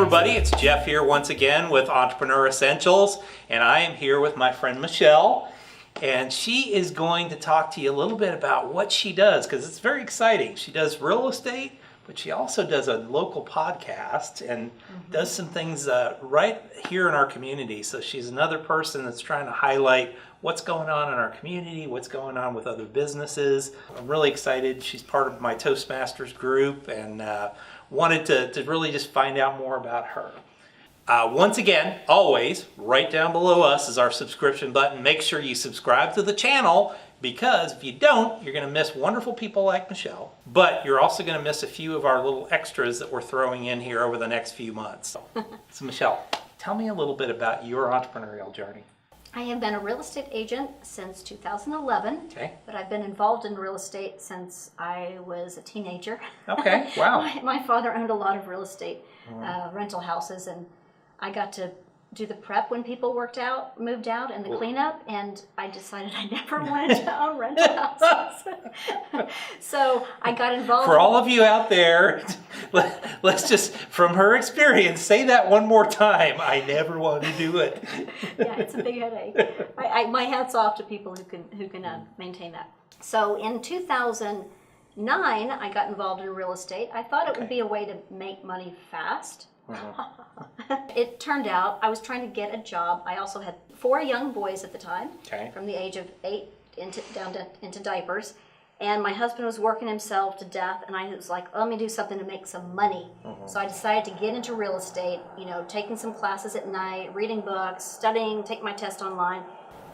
everybody, it's Jeff here once again with Entrepreneur Essentials, and I am here with my friend Michelle, and she is going to talk to you a little bit about what she does, because it's very exciting. She does real estate, but she also does a local podcast and does some things right here in our community. So she's another person that's trying to highlight what's going on in our community, what's going on with other businesses. I'm really excited. She's part of my Toastmasters group and wanted to really just find out more about her. Once again, always, right down below us is our subscription button. Make sure you subscribe to the channel, because if you don't, you're going to miss wonderful people like Michelle, but you're also going to miss a few of our little extras that we're throwing in here over the next few months. So Michelle, tell me a little bit about your entrepreneurial journey. I have been a real estate agent since 2011, Okay. but I've been involved in real estate since I was a teenager. Okay, wow. My father owned a lot of real estate rental houses, and I got to do the prep when people moved out, and the cleanup, and I decided I never wanted to own rental houses. So I got involved. For all of you out there, let's just, from her experience, say that one more time. I never want to do it. Yeah, it's a big headache. My hat's off to people who can maintain that. So in 2009, I got involved in real estate. I thought it would be a way to make money fast. It turned out I was trying to get a job. I also had 4 young boys at the time, from the age of 8 into diapers, and my husband was working himself to death, and I was like, let me do something to make some money. So I decided to get into real estate, taking some classes at night, reading books, studying, taking my test online.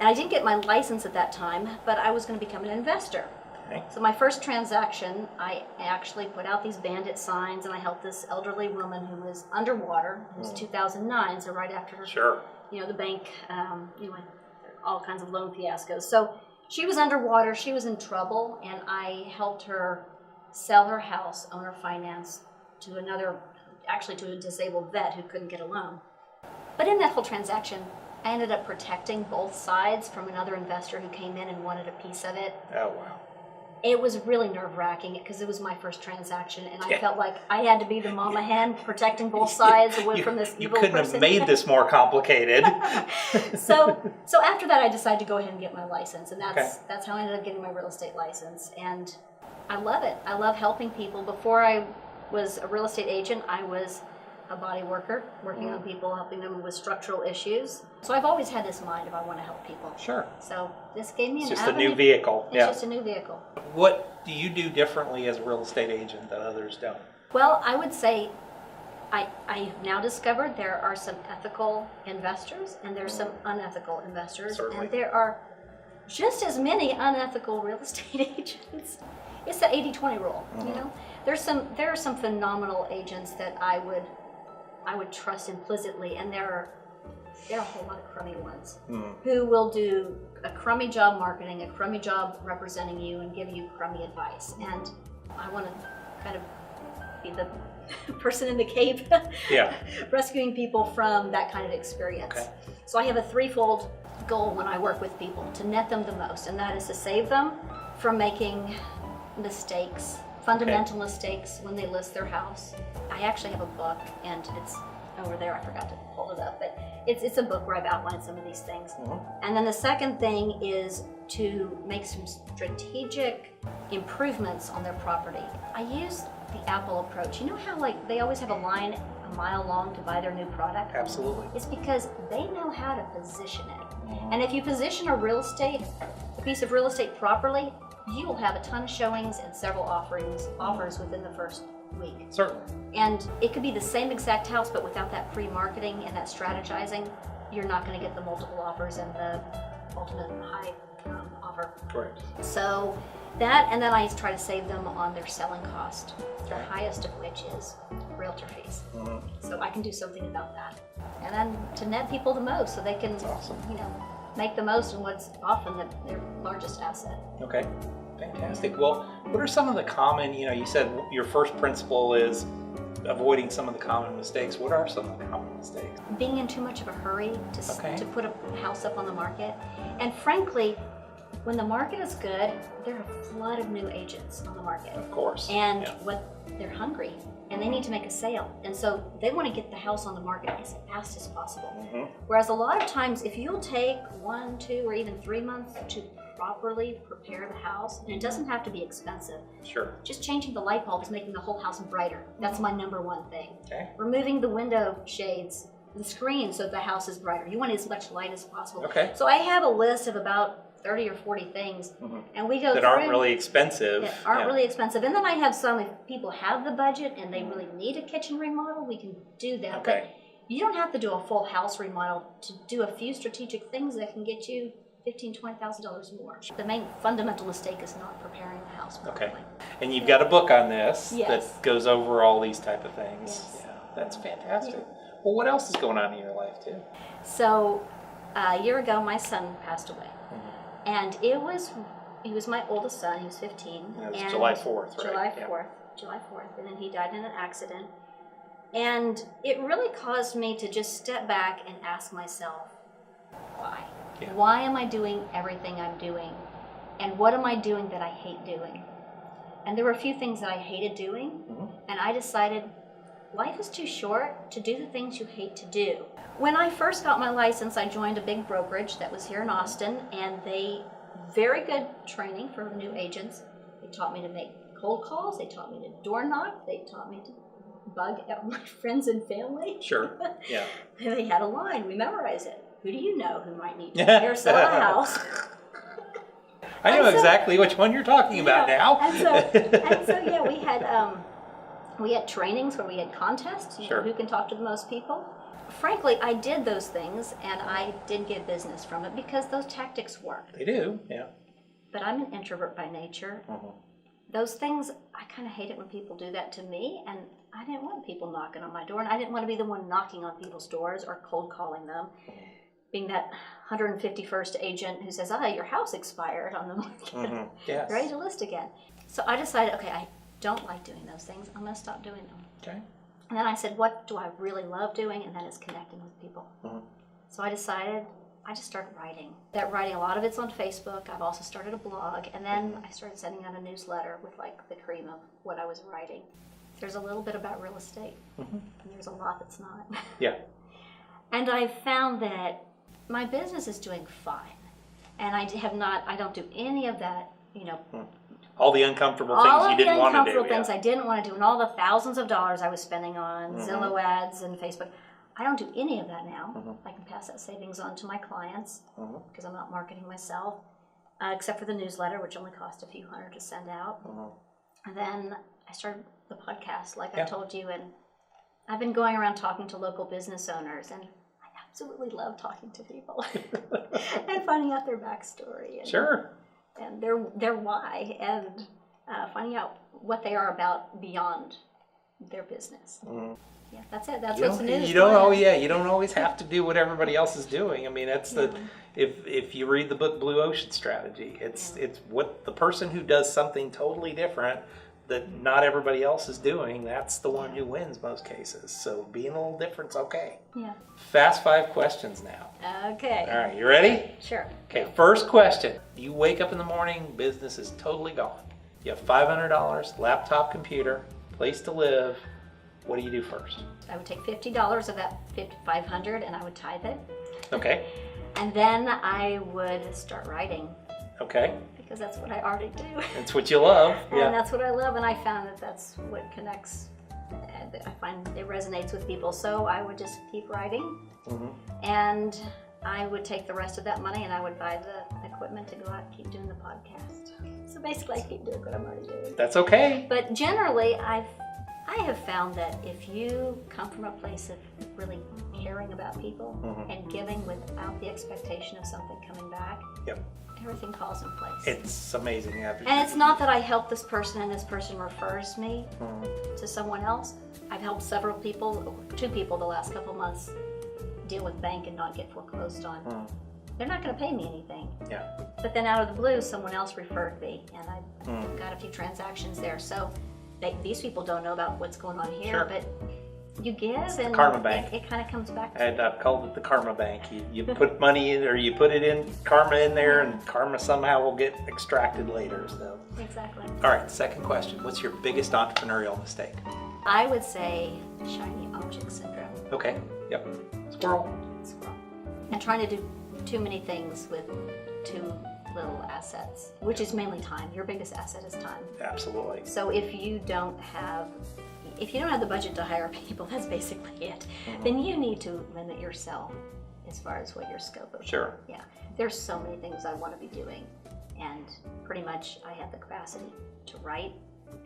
And I didn't get my license at that time, but I was going to become an investor. So my first transaction, I actually put out these bandit signs, and I helped this elderly woman who was underwater. It was 2009, so right after the bank, all kinds of loan fiascos. So she was underwater, she was in trouble, and I helped her sell her house, owner finance, to a disabled vet who couldn't get a loan. But in that whole transaction, I ended up protecting both sides from another investor who came in and wanted a piece of it. Oh, wow. It was really nerve-wracking because it was my first transaction, and I felt like I had to be the mama hen protecting both sides away from this evil person. You couldn't have made this more complicated. So after that, I decided to go ahead and get my license, and that's how I ended up getting my real estate license. And I love it. I love helping people. Before I was a real estate agent, I was a body worker, working on people, helping them with structural issues. So I've always had this mind if I want to help people. Sure. So this gave me It's just a new vehicle. It's just a new vehicle. What do you do differently as a real estate agent that others don't? Well, I would say I now discovered there are some ethical investors and there's some unethical investors. Certainly. And there are just as many unethical real estate agents. It's the 80-20 rule, There are some phenomenal agents that I would trust implicitly, and there are a whole lot of crummy ones who will do a crummy job marketing, a crummy job representing you, and give you crummy advice. And I want to kind of be the person in the cape, rescuing people from that kind of experience. Okay. So I have a threefold goal when I work with people: to net them the most, and that is to save them from making mistakes, fundamental mistakes when they list their house. I actually have a book, and it's over there. I forgot to hold it up, but it's a book where I've outlined some of these things. And then the second thing is to make some strategic improvements on their property. I use the Apple approach. You know how they always have a line a mile long to buy their new product? Absolutely. It's because they know how to position it. And if you position a piece of real estate properly, you will have a ton of showings and several offers within the first week. Certainly. And it could be the same exact house, but without that pre-marketing and that strategizing, you're not going to get the multiple offers and the ultimate high offer. Correct. So that, and then I try to save them on their selling cost, the highest of which is realtor fees. So I can do something about that. And then to net people the most so they can, make the most in what's often their largest asset. Okay, fantastic. Well, what are some of the common, you said your first principle is avoiding some of the common mistakes. What are some of the common mistakes? Being in too much of a hurry to put a house up on the market. And frankly, when the market is good, there are a flood of new agents on the market. Of course. And they're hungry and they need to make a sale. And so they want to get the house on the market as fast as possible. Whereas a lot of times, if you'll take 1, 2, or even 3 months to properly prepare the house, and it doesn't have to be expensive. Sure. Just changing the light bulb is making the whole house brighter. That's my number one thing. Okay. Removing the window shades, the screen, so the house is brighter. You want as much light as possible. Okay. So I have a list of about 30 or 40 things, and we go that through aren't really expensive. that aren't really expensive. And then I have some, if people have the budget and they really need a kitchen remodel, we can do that. Okay. But you don't have to do a full house remodel to do a few strategic things that can get you $15,000, $20,000 more. The main fundamental mistake is not preparing the house properly. Okay. And you've got a book on this Yes. that goes over all these type of things. Yes. Yeah, that's fantastic. Well, what else is going on in your life too? So a year ago, my son passed away. And he was my oldest son, he was 15. It was and July 4th, right? July 4th, July 4th, and then he died in an accident. And it really caused me to just step back and ask myself, why? Yeah. Why am I doing everything I'm doing? And what am I doing that I hate doing? And there were a few things that I hated doing, and I decided life is too short to do the things you hate to do. When I first got my license, I joined a big brokerage that was here in Austin, and very good training for new agents. They taught me to make cold calls, they taught me to door knock, they taught me to bug out my friends and family. Sure, yeah. And they had a line, we memorize it. Who do you know who might need to hear sell a house? I know exactly which one you're talking about now. And so yeah, we had trainings where we had contests, you know, who can talk to the most people. Frankly, I did those things and I did get business from it because those tactics work. They do, yeah. But I'm an introvert by nature. Those things, I kind of hate it when people do that to me, and I didn't want people knocking on my door, and I didn't want to be the one knocking on people's doors or cold calling them, being that 151st agent who says, your house expired on the market. Yes. Ready to list again. So I decided, okay, I don't like doing those things. I'm going to stop doing them. Okay. And then I said, what do I really love doing? And that is connecting with people. So I decided, I just started writing. That writing, a lot of it's on Facebook. I've also started a blog. And then I started sending out a newsletter with like the cream of what I was writing. There's a little bit about real estate. And there's a lot that's not. Yeah. And I found that my business is doing fine. And I don't do any of that, you know, all the uncomfortable things you didn't want to do. All the uncomfortable things I didn't want to do, and all the thousands of dollars I was spending on Zillow ads and Facebook. I don't do any of that now. I can pass that savings on to my clients because I'm not marketing myself, except for the newsletter, which only cost a few hundred to send out. And then I started the podcast, like I told you, and I've been going around talking to local business owners, and I absolutely love talking to people and finding out their backstory. And, and their why, and finding out what they are about beyond their business. Yeah, that's it. That's what's new. You don't always have to do what everybody else is doing. I mean, that's if you read the book Blue Ocean Strategy, it's what the person who does something totally different that not everybody else is doing, that's the one who wins most cases. So being a little different's okay. Yeah. Fast 5 questions now. Okay. All right, you ready? Sure. Okay, first question. You wake up in the morning, business is totally gone. You have $500, laptop, computer, place to live. What do you do first? I would take $50 of that $500 and I would tithe it. Okay. And then I would start writing. Okay. Because that's what I already do. That's what you love. And that's what I love, and I found that that's what connects. I find it resonates with people. So I would just keep writing, and I would take the rest of that money and I would buy the equipment to go out and keep doing the podcast. So basically I keep doing what I'm already doing. That's okay. But generally I have found that if you come from a place of really caring about people and giving without the expectation of something coming back, everything falls in place. It's amazing. And it's not that I help this person and this person refers me to someone else. I've helped several people, 2 people the last couple months, deal with bank and not get foreclosed on. They're not going to pay me anything. Yeah. But then out of the blue, someone else referred me, and I got a few transactions there. So these people don't know about what's going on here, but You give and karma bank. it kind of comes back to And I've called it the karma bank. You put money in, or you put it in karma in there, and karma somehow will get extracted later. So. you. Exactly. All right, second question. What's your biggest entrepreneurial mistake? I would say shiny object syndrome. Okay, yep. Squirrel. And trying to do too many things with too little assets, which is mainly time. Your biggest asset is time. Absolutely. So if you don't have the budget to hire people, that's basically it. Then you need to limit yourself as far as what your scope of. Sure. Yeah. There's so many things I want to be doing, and pretty much I have the capacity to write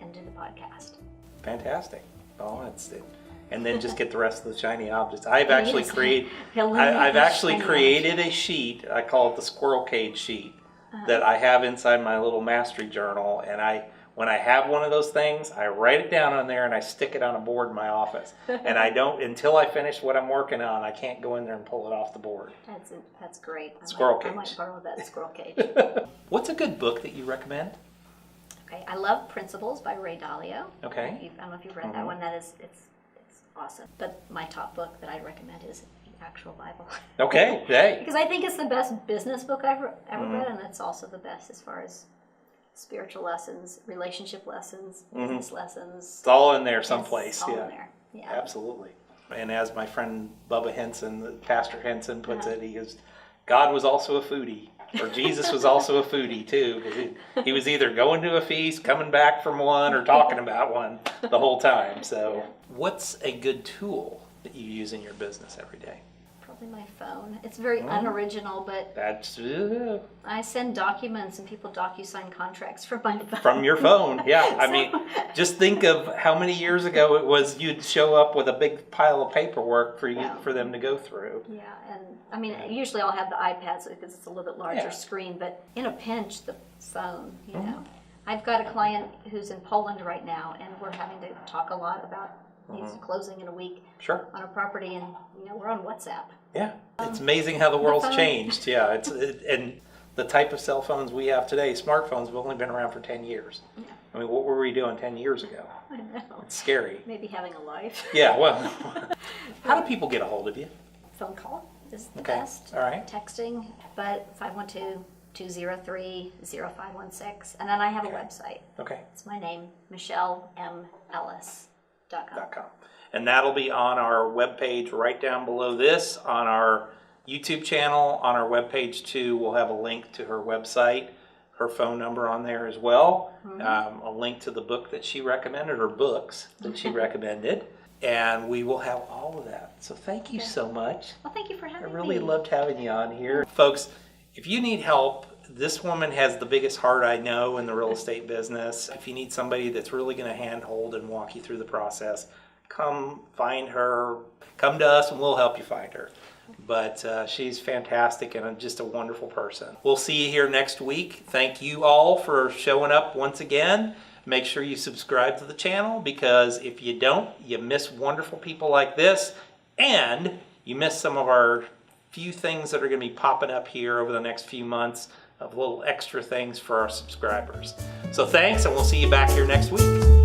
and do the podcast. Fantastic. Oh, that's it. And then just get the rest of the shiny objects. I've actually Eliminate created a sheet. I call it the squirrel cage sheet that I have inside my little mastery journal. And when I have one of those things, I write it down on there and I stick it on a board in my office. And I don't, until I finish what I'm working on, I can't go in there and pull it off the board. That's great. Squirrel I cage. might borrow that squirrel cage. What's a good book that you recommend? Okay, I love Principles by Ray Dalio. Okay. I don't know if you've read that one. It's awesome. But my top book that I recommend is the actual Bible. Okay, hey. Because I think it's the best business book I've ever read, and it's also the best as far as spiritual lessons, relationship lessons, business lessons. It's all in there someplace. It's all yeah. in there. Yeah. Absolutely. And as my friend Bubba Henson, Pastor Henson puts it, he goes, God was also a foodie. Or Jesus was also a foodie too. He was either going to a feast, coming back from one, or talking about one the whole time. So, what's a good tool that you use in your business every day? Probably my phone. It's very unoriginal, but That's I send documents and people DocuSign contracts from my phone. from your phone. Yeah, I mean, just think of how many years ago it was you'd show up with a big pile of paperwork for them to go through. Yeah, and I mean, usually I'll have the iPad because it's a little bit larger Yeah. screen, but in a pinch, the phone, you know. I've got a client who's in Poland right now, and we're having to talk a lot about he's closing in a week Sure. on a property, and we're on WhatsApp. Yeah, it's amazing how the world's phone. changed. Yeah, and the type of cell phones we have today, smartphones, have only been around for 10 years. Yeah. I mean, what were we doing 10 years ago? I know. It's scary. Maybe having a life. Yeah, well, how do people get a hold of you? Phone call is the Okay, best. all right. Texting, but 512-203-0516. And then I have a website. Okay. It's my name, michellemellis.com. .com. And that'll be on our webpage right down below this, on our YouTube channel, on our webpage too. We'll have a link to her website, her phone number on there as well, a link to the book that she recommended, or books that she recommended, and we will have all of that. So thank you so much. Well, thank you for having I me. really loved having you on here. Folks, if you need help, this woman has the biggest heart I know in the real estate business. If you need somebody that's really going to handhold and walk you through the process, come find her. Come to us and we'll help you find her. But she's fantastic and just a wonderful person. We'll see you here next week. Thank you all for showing up once again. Make sure you subscribe to the channel, because if you don't, you miss wonderful people like this, and you miss some of our few things that are going to be popping up here over the next few months of little extra things for our subscribers. So thanks, and we'll see you back here next week.